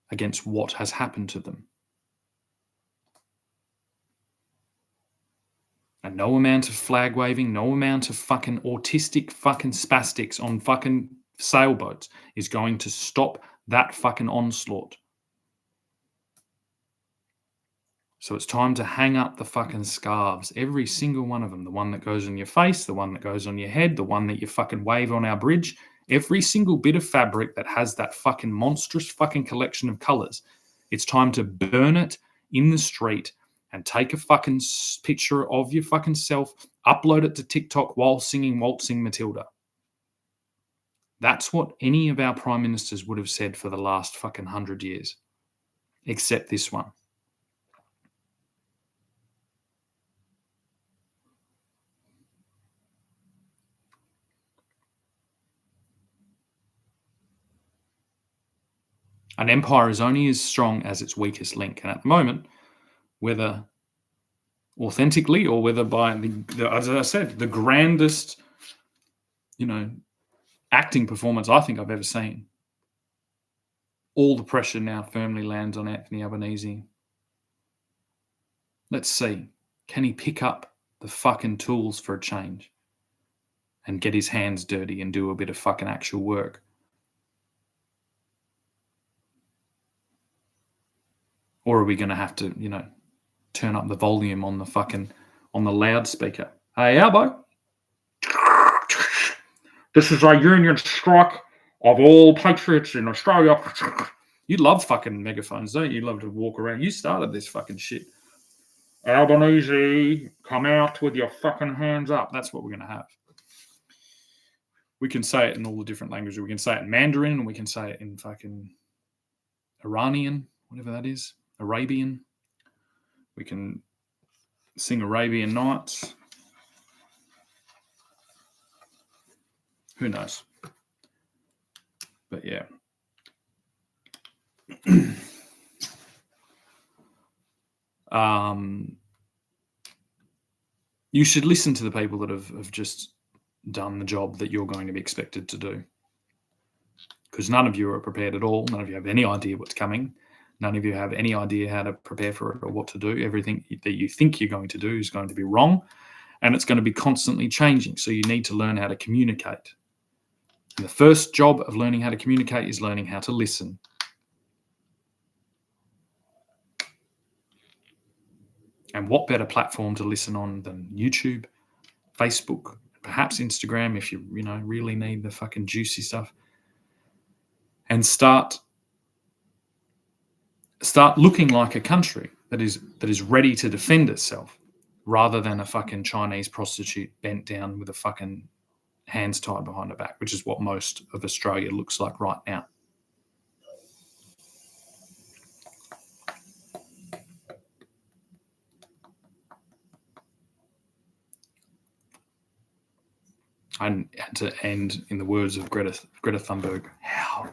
against what has happened to them. And no amount of flag waving, no amount of fucking autistic fucking spastics on fucking sailboats is going to stop that fucking onslaught. So it's time to hang up the fucking scarves, every single one of them. The one that goes on your face, the one that goes on your head, the one that you fucking wave on our bridge. Every single bit of fabric that has that fucking monstrous fucking collection of colors. It's time to burn it in the street and take a fucking picture of your fucking self, upload it to TikTok while singing Waltzing Matilda. That's what any of our prime ministers would have said for the last fucking 100 years, except this one. An empire is only as strong as its weakest link. And at the moment, whether authentically or whether by, as I said, the grandest, acting performance I think I've ever seen, all the pressure now firmly lands on Anthony Albanese. Let's see. Can he pick up the fucking tools for a change and get his hands dirty and do a bit of fucking actual work? Or are we going to have to, turn up the volume on the loudspeaker? Hey, Albo. This is a union strike of all patriots in Australia. You love fucking megaphones, don't you? You love to walk around. You started this fucking shit. Albanese, come out with your fucking hands up. That's what we're going to have. We can say it in all the different languages. We can say it in Mandarin, and we can say it in fucking Iranian, whatever that is, Arabian. We can sing Arabian Nights. Who knows? But yeah. You should listen to the people that have just done the job that you're going to be expected to do. Because none of you are prepared at all. None of you have any idea what's coming. None of you have any idea how to prepare for it or what to do. Everything that you think you're going to do is going to be wrong, and it's going to be constantly changing. So you need to learn how to communicate. And the first job of learning how to communicate is learning how to listen. And what better platform to listen on than YouTube, Facebook, perhaps Instagram if you really need the fucking juicy stuff. And start looking like a country that is ready to defend itself, rather than a fucking Chinese prostitute bent down with a fucking hands tied behind her back, which is what most of Australia looks like right now. And to end in the words of Greta Thunberg, how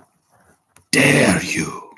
dare you?